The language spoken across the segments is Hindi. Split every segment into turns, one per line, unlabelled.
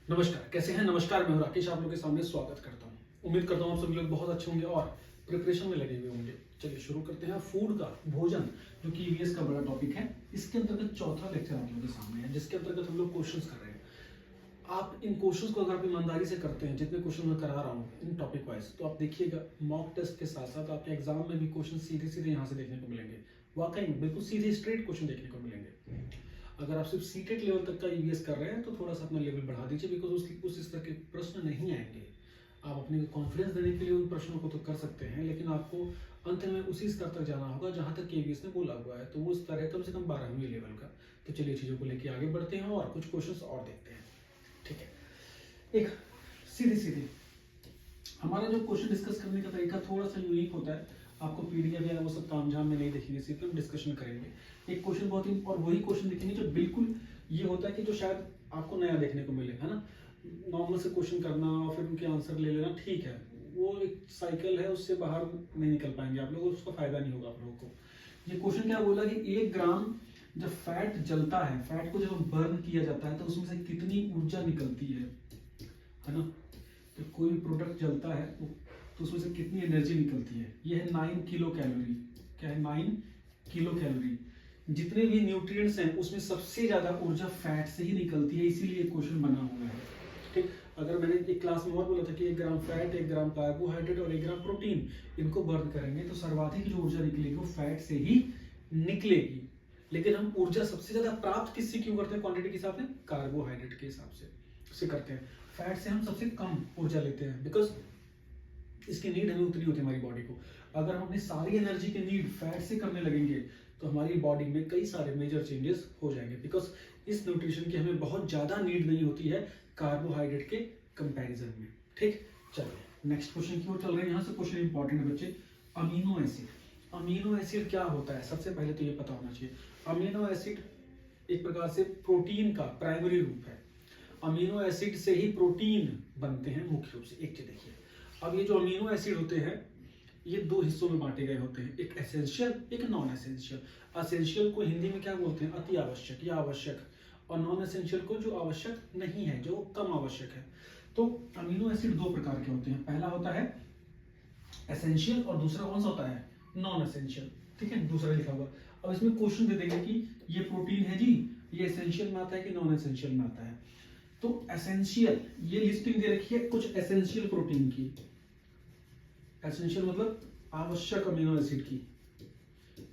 नमस्कार, कैसे हैं? नमस्कार, मैं राकेश आप लोगों के सामने स्वागत करता हूँ। उम्मीद करता हूँ आप सभी लोग बहुत अच्छे होंगे और प्रिपरेशन में लगे हुए होंगे। चलिए शुरू करते हैं। फूड का, भोजन, जो कि ईवीएस का बड़ा टॉपिक है, इसके अंतर्गत चौथा लेक्चर आप लोगों के सामने है, जिसके अंतर्गत हम लोग क्वेश्चंस कर रहे हैं। आप इन क्वेश्चंस को अगर आप ईमानदारी से करते हैं, जितने क्वेश्चन मैं करा रहा हूँ इन टॉपिक वाइज, तो आप देखिएगा मॉक टेस्ट के साथ साथ आपके एग्जाम में भी क्वेश्चन सीधे सीधे यहाँ से देखने को मिलेंगे। वाकई में बिल्कुल सीधे स्ट्रेट क्वेश्चन देखने को मिलेंगे। अगर आप सिर्फ सीटेट लेवल तक का ईवीएस कर रहे हैं तो थोड़ा सा अपना लेवल बढ़ा दीजिए, बिकॉज उस स्तर के प्रश्न नहीं आएंगे। आप अपने कॉन्फिडेंस देने के लिए उन प्रश्नों को तो कर सकते हैं, लेकिन आपको अंत में उसी स्तर तक जाना होगा जहां तक ईवीएस ने बोला हुआ है। तो वो स्तर है कम से कम 12वीं लेवल का। तो चलिए चीज़ों को लेकर आगे बढ़ते हैं और कुछ क्वेश्चंस और देखते हैं। ठीक है, एक सीधे सीधे हमारा जो क्वेश्चन डिस्कस करने का तरीका थोड़ा सा यूनिक होता है। आपको पीडीएफ या वो सब तामझाम में नहीं देखेंगे, सिर्फ हम डिस्कशन करेंगे। एक क्वेश्चन बहुत ही और वही क्वेश्चन देखेंगे जो बिल्कुल ये होता है कि जो शायद आपको नया देखने को मिले, है ना। नॉर्मल से क्वेश्चन करना और फिर उनके आंसर ले लेना ठीक है, वो एक साइकिल है, उससे बाहर नहीं निकल पाएंगे आप लोग, उसका फायदा नहीं होगा आप लोगों को। ये क्वेश्चन क्या बोला कि 1 ग्राम जब फैट जलता है, फैट को जब बर्न किया जाता है तो उसमें से कितनी ऊर्जा निकलती है ना। तो कोई भी प्रोडक्ट जलता है तो उसमें से कितनी एनर्जी निकलती है। ये है 9 किलो कैलोरी। क्या है? 9 किलो कैलोरी। जितने भी न्यूट्रिएंट्स हैं उसमें सबसे ज्यादा ऊर्जा फैट से ही निकलती है, इसीलिए क्वेश्चन बना हुआ है। ठीक, अगर मैंने एक क्लास में और बोला था कि 1 ग्राम फैट, 1 ग्राम कार्बोहाइड्रेट और 1 ग्राम प्रोटीन, इनको बर्न करेंगे तो सर्वाधिक जो ऊर्जा निकलेगी वो फैट से ही निकलेगी। लेकिन हम ऊर्जा सबसे ज्यादा प्राप्त किससे क्यों करते हैं? क्वांटिटी के हिसाब से, कार्बोहाइड्रेट के हिसाब से करते हैं। फैट से हम सबसे कम ऊर्जा लेते हैं, बिकॉज इसकी नीड हमें उतनी होती है हमारी बॉडी को। अगर हम अपनी सारी एनर्जी की नीड फैट से करने लगेंगे तो हमारी बॉडी में कई सारे मेजर चेंजेस हो जाएंगे, बिकॉज इस न्यूट्रिशन की हमें बहुत ज्यादा नीड नहीं होती है कार्बोहाइड्रेट के कंपैरिजन में। ठीक, चलिए नेक्स्ट क्वेश्चन की ओर चल रहे हैं। यहाँ से क्वेश्चन इंपॉर्टेंट है बच्चे। अमीनो एसिड, अमीनो एसिड क्या होता है? सबसे पहले तो ये पता होना चाहिए। अमीनो एसिड एक प्रकार से प्रोटीन का प्राइमरी रूप है। अमीनो एसिड से ही प्रोटीन बनते हैं मुख्य रूप से। एक चीज देखिए, अब ये जो अमीनो एसिड होते हैं ये 2 हिस्सों में बांटे गए होते हैं, एक एसेंशियल, एक नॉन एसेंशियल। एसेंशियल को हिंदी में क्या बोलते हैं? अति आवश्यक या आवश्यक। और नॉन एसेंशियल को जो आवश्यक नहीं है, जो कम आवश्यक है। तो अमीनो एसिड 2 प्रकार के होते हैं। पहला होता है एसेंशियल और दूसरा कौन सा होता है? Non essential. ठीक है, दूसरा लिखा हुआ। अब इसमें क्वेश्चन दे देंगे कि ये प्रोटीन है जी, ये एसेंशियल में आता है कि नॉन एसेंशियल में आता है। तो एसेंशियल, ये लिस्टिंग दे रखी है कुछ एसेंशियल प्रोटीन की। एसेंशियल मतलब आवश्यक अमीनो एसिड की।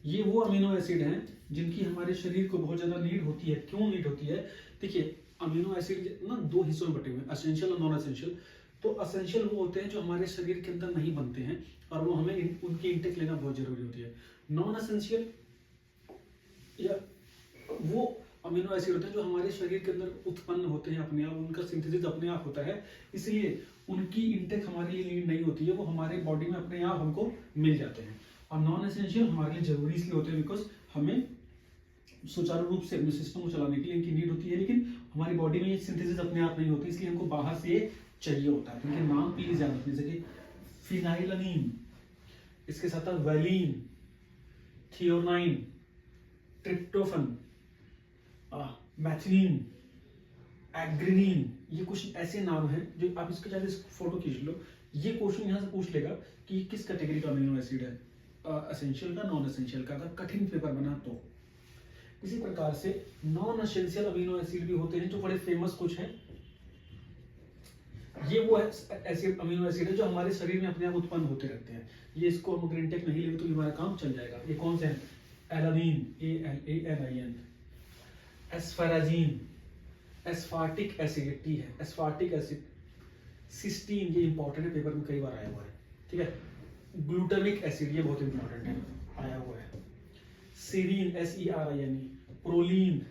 ये वो अमीनो एसिड हैं जिनकी हमारे शरीर को बहुत ज्यादा नीड होती है। क्यों नीड होती है? देखिए, अमीनो एसिड ना 2 हिस्सों में बटे हुए हैं, एसेंशियल और नॉन एसेंशियल। तो एसेंशियल वो होते हैं जो हमारे शरीर के अंदर नहीं बनते हैं और वो हमें उनकी इंटेक लेना बहुत जरूरी होती है। नॉन एसेंशियल या वो अमीनो एसिड होते हैं जो हमारे शरीर के अंदर उत्पन्न होते हैं अपने आप, उनका सिंथेसिस अपने आप होता है, इसलिए उनकी इंटेक हमारे लिए नीड नहीं होती है, वो हमारे बॉडी में अपने आप हमको मिल जाते हैं। और नॉन एसेंशियल हमारे लिए जरूरी इसलिए होते हैं बिकॉज हमें सुचारू रूप से अपने सिस्टम को चलाने के लिए इनकी नीड होती है, लेकिन हमारी बॉडी में ये सिंथेसिस अपने आप नहीं होती, इसलिए हमको बाहर से ये चाहिए होता है। तो इनके नाम प्लीज याद रखने, जैसे कि फिनाइलनीन, इसके साथ वैलीन, थियोनाइन, ट्रिप्टोफन, मैथिलीन, एग्रीनीन, ये कुछ ऐसे नाम हैं जो आप इसके चाहे फोटो खींच लो। ये क्वेश्चन यहाँ से पूछ लेगा कि किस कैटेगरी का अमीनो एसिड है, एसेंशियल का, नॉन एसेंशियल का, अगर कठिन पेपर बना तो। इसी प्रकार से नॉन एसेंशियल अमीनो एसिड भी होते हैं जो बड़े फेमस कुछ हैं। ये वो एसिड, अमीनो एसिड है जो हमारे शरीर में अपने आप उत्पन्न होते रहते हैं। ये इसको हम अगर इंटेक नहीं लेंगे तो हमारा काम चल जाएगा। ये कौन से हैं? एलानिन, ALANIN, एस्फेराजीन, एस्फार्टिक एसिड, टी है एस्फार्टिक एसिड, सिस्टीन, ये इंपॉर्टेंट है, पेपर में कई बार आया हुआ है। ठीक है, ग्लूटामिक एसिड, ये बहुत इंपॉर्टेंट है, आया हुआ है। सीरीन, SERINE, प्रोलीन,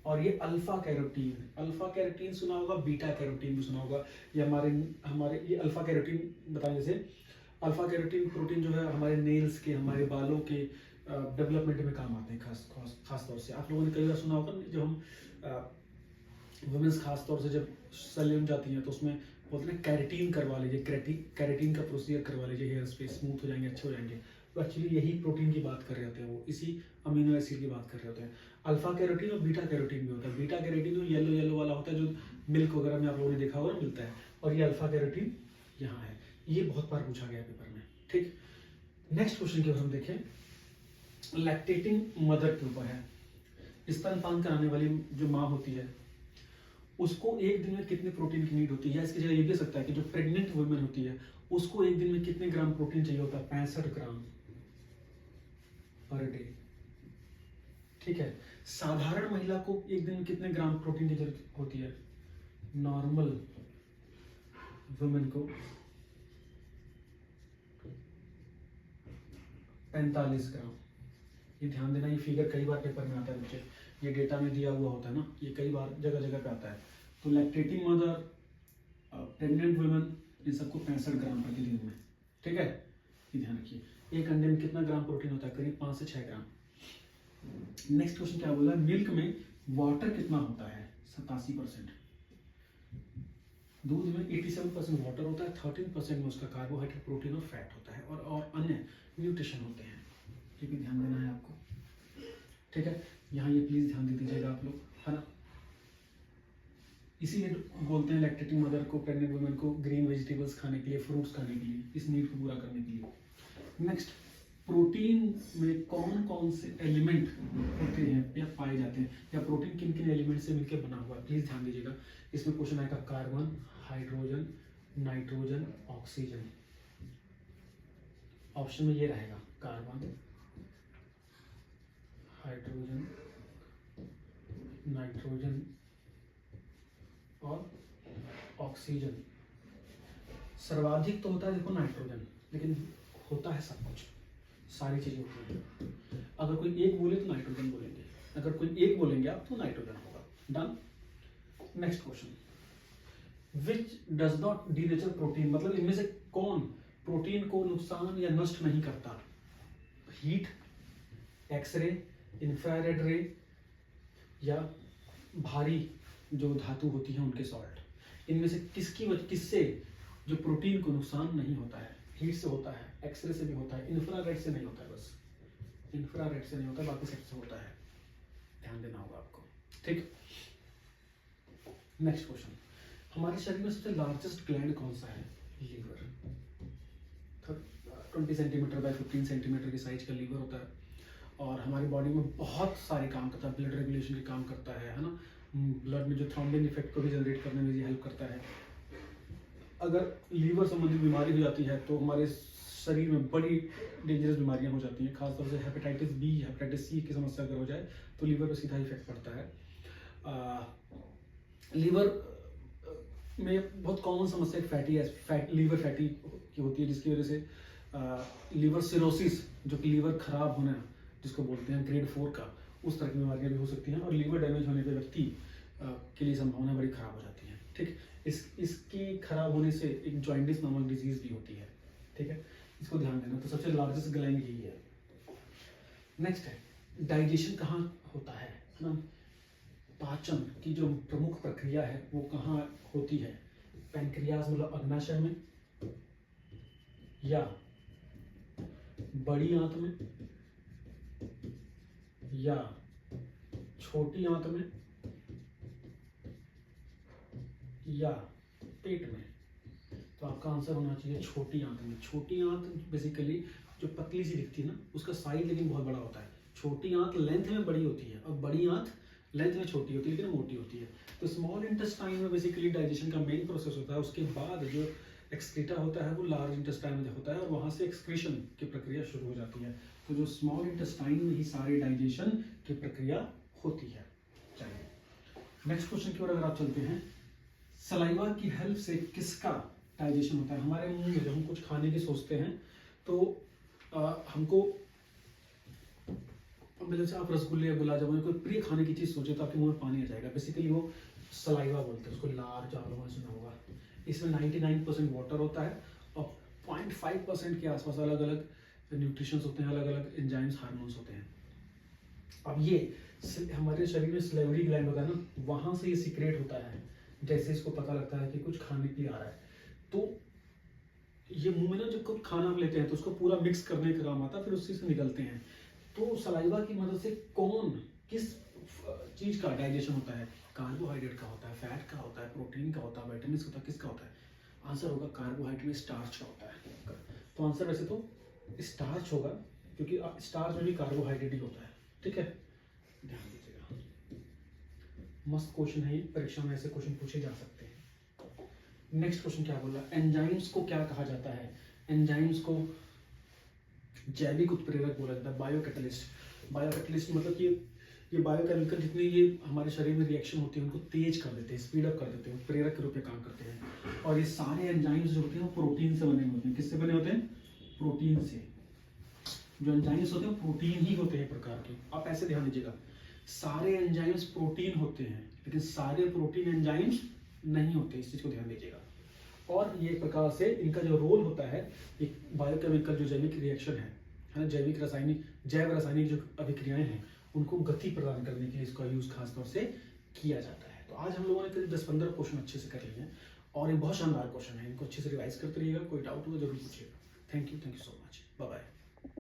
और ये अल्फा कैरोटीन। अल्फा कैरोटीन सुना होगा, बीटा कैरोटीन भी सुना होगा। ये हमारे ये अल्फा कैरोटीन बताएं, जैसे अल्फा कैरोटीन प्रोटीन जो है हमारे नेल्स के, हमारे बालों के डेवलपमेंट में काम आते हैं, खास तौर से। आप लोगों ने कई बार सुना होगा जब हम वुमेन्स खास तौर से जब सैलून जाती हैं तो उसमें बोलते हैं कैरेटीन करवा लीजिए, कैरेटीन का प्रोसीजर करवा लीजिए, हेयर्स पे स्मूथ हो जाएंगे, अच्छे हो जाएंगे। तो एक्चुअली यही प्रोटीन की बात कर रहे होते हैं, वो इसी अमीनो एसिड की बात कर रहे होते हैं। अल्फा कैरोटीन और बीटा कैरोटीन भी होता है। बीटा कैरोटीन जो येलो येलो वाला होता है, जो मिल्क वगैरह में आप लोगों ने देखा होगा मिलता है, और ये अल्फा कैरोटीन यहाँ है। ये बहुत बार पूछा गया है पेपर में। ठीक, नेक्स्ट क्वेश्चन की ओर हम देखें, लैक्टेटिंग मदर के ऊपर है। स्तनपान कराने वाली जो माँ होती है उसको एक दिन में कितने प्रोटीन की नीड होती है, या इसकी जगह ये भी सकता है कि जो प्रेग्नेंट वुमेन होती है उसको एक दिन में कितने ग्राम प्रोटीन चाहिए होता है, 65 ग्राम पर डे। ठीक है, साधारण महिला को एक दिन में कितने ग्राम प्रोटीन की जरूरत होती है, नॉर्मल वुमेन को 45 ग्राम। ये ध्यान देना, ये फिगर कई बार पेपर में आता है बच्चे, ये डेटा में दिया हुआ होता है ना, ये कई बार जगह जगह पे आता है। तो लैक्टेटिंग मदर, प्रेग्नेंट वुमेन, इन सबको 65 ग्राम प्रतिदिन में। ठीक है, ये ध्यान रखिए। एक अंडे में कितना ग्राम प्रोटीन होता है, करीब 5 से 6 ग्राम। नेक्स्ट क्वेश्चन क्या बोला, मिल्क में वाटर कितना होता है, 87%। दूध में 87% वाटर होता है, 13% में उसका कार्बोहाइड्रेट, प्रोटीन और फैट होता है, और अन्य न्यूट्रिशन होते हैं। ये भी ध्यान देना है आपको। ठीक है, यहाँ ये प्लीज ध्यान दे दीजिएगा आप लोग, है ना। इसीलिए बोलते हैं लैक्टेटिंग मदर को, प्रेग्नेंट वुमेन को ग्रीन वेजिटेबल्स खाने के लिए, फ्रूट्स खाने के लिए, इस नीड को पूरा करने के लिए। नेक्स्ट, प्रोटीन में कौन कौन से एलिमेंट होते हैं या पाए जाते हैं, या प्रोटीन किन किन एलिमेंट से मिलकर बना हुआ है, प्लीज ध्यान दीजिएगा। इसमें क्वेश्चन आएगा carbon, hydrogen, nitrogen, oxygen. Option में ये रहेगा कार्बन, हाइड्रोजन, नाइट्रोजन और ऑक्सीजन। सर्वाधिक तो होता है देखो नाइट्रोजन, लेकिन होता है सब कुछ, सारी चीजें होती हैं। अगर कोई एक बोले तो नाइट्रोजन बोलेंगे, अगर कोई एक बोलेंगे आप तो नाइट्रोजन होगा। Done. Next question, which does not denature protein, मतलब इनमें से कौन प्रोटीन को नुकसान या नष्ट नहीं करता, हीट, एक्सरे, इंफ्रारेड रे, या भारी जो धातु होती है उनके सॉल्ट। इनमें से किससे जो प्रोटीन को नुकसान नहीं होता है, हीट से होता है, एक्सरे से भी होता है, इंफ्रारेड से नहीं होता है, बस इंफ्रारेड से नहीं होता, बाकी सबसे होता है। ध्यान देना होगा आपको। ठीक, नेक्स्ट क्वेश्चन, हमारे शरीर में सबसे लार्जेस्ट ग्लैंड कौन सा है, लीवर। 20 सेंटीमीटर बाय 15 सेंटीमीटर की साइज का लीवर होता है, और हमारी बॉडी में बहुत सारे काम करता है, ब्लड रेगुलेशन के काम करता है ना। ब्लड में जो थ्रोम्बिन इफेक्ट को भी जनरेट करने में ये हेल्प करता है। अगर लीवर संबंधित बीमारी हो जाती है तो हमारे शरीर में बड़ी डेंजरस बीमारियां हो जाती हैं, खासतौर से हेपेटाइटिस बी, हेपेटाइटिस सी की समस्या अगर हो जाए तो लीवर पर सीधा इफेक्ट पड़ता है। लीवर में बहुत कॉमन समस्या लीवर फैटी की होती है, जिसकी वजह से लीवर सिरोसिस, जो कि लीवर खराब होना जिसको बोलते हैं ग्रेड 4 का, उस तरह की बीमारियां भी हो सकती हैं, और लीवर डैमेज होने पर व्यक्ति के लिए संभावना बड़ी खराब हो जाती है। ठीक, इसकी खराब होने से एक जॉइंटिस नामक डिजीज भी होती है। ठीक है, इसको ध्यान देना। तो सबसे लार्जेस्ट ग्लैंड यही है। नेक्स्ट है, डाइजेशन कहाँ होता है ना, पाचन की जो प्रमुख प्रक्रिया है वो कहाँ होती है, पैंक्रियाज मतलब अग्नाशय में, या बड़ी आंत में, या छोटी आंत में, या पेट में। तो आपका आंसर होना चाहिए छोटी आंत में। छोटी आंत बेसिकली जो पतली सी दिखती है ना, उसका साइज लेकिन बहुत बड़ा होता है। छोटी आंत लेंथ में बड़ी होती है और बड़ी आंत लेंथ में छोटी होती है लेकिन मोटी होती है। तो स्मॉल इंटेस्टाइन में बेसिकली डाइजेशन का मेन प्रोसेस होता है, उसके बाद जो एक्सक्रीटा होता है वो लार्ज इंटेस्टाइन में होता है, और वहां से एक्सक्रीशन की प्रक्रिया शुरू हो जाती है। तो जो स्मॉल इंटेस्टाइन में ही सारी डाइजेशन की प्रक्रिया होती है। चलिए नेक्स्ट क्वेश्चन की ओर अगर आप चलते हैं, सलाइवा की हेल्प से किसका डाइजेशन होता है। हमारे मुंह में जब हम कुछ खाने की सोचते हैं तो हमको, जैसे आप रसगुल्ले या गुलाब जामुन कोई प्रिय खाने की चीज सोचे तो आपके मुंह में पानी आ जाएगा, बेसिकली वो सलाइवा बोलते हैं उसको, लार आप लोगों ने सुना होगा। इसमें 99% वाटर होता है और 0.5% के आसपास अलग अलग न्यूट्रिशंस होते हैं, अलग अलग एंजाइम्स, हार्मोन्स होते हैं। अब ये हमारे शरीर में सलेवरी ग्लैंड होता है ना, वहां से ये सीक्रेट होता है। जैसे इसको पता लगता है कि कुछ खाने के लिए आ रहा है तो ये मुंह में ना जब कुछ खाना हम लेते हैं तो उसको पूरा मिक्स करने का काम आता है, फिर उसी से निकलते हैं। तो सलाइवा की मदद से किस चीज का डाइजेशन होता है, कार्बोहाइड्रेट का होता है, फैट का होता है, प्रोटीन का होता है, विटामिन का होता है, किसका होता है? आंसर होगा कार्बोहाइड्रेट में स्टार्च का होता है। तो आंसर वैसे तो स्टार्च होगा, क्योंकि स्टार्च में भी कार्बोहाइड्रेट ही होता है। ठीक है, ध्यान दीजिएगा, मस्त क्वेश्चन है ये, परीक्षा में ऐसे क्वेश्चन पूछे जा सकते हैं। नेक्स्ट क्वेश्चन क्या बोला, एंजाइम्स को क्या कहा जाता है? एंजाइम्स को जैविक उत्प्रेरक बोला जाता है, बायोकैटलिस्ट। बायोकैटलिस्ट मतलब कि ये बायोकेमिकल जितनी ये हमारे शरीर में रिएक्शन होती है उनको तेज कर देते हैं, स्पीड अप कर देते हैं, प्रेरक के रूप में काम करते हैं। और ये सारे एंजाइम्स जो होते हैं वो प्रोटीन से बने होते हैं। किससे बने होते हैं? प्रोटीन से। जो एंजाइम्स होते हैं वो प्रोटीन ही होते हैं प्रकार के। आप ऐसे ध्यान दीजिएगा, सारे एंजाइम्स प्रोटीन होते हैं लेकिन सारे प्रोटीन एंजाइम्स नहीं होते, इस चीज को ध्यान दीजिएगा। और ये एक प्रकार से इनका जो रोल होता है, एक बायोकेमिकल जो जैविक रिएक्शन है ना, जैव रासायनिक जो अभिक्रियाएं हैं उनको गति प्रदान करने के लिए इसका यूज खासतौर से किया जाता है। तो आज हम लोगों ने करीब 10-15 क्वेश्चन अच्छे से कर लिए हैं और ये बहुत शानदार क्वेश्चन है, इनको अच्छे से रिवाइज करते रहिएगा। कोई डाउट होगा जरूर पूछिएगा। Thank you so much, bye bye.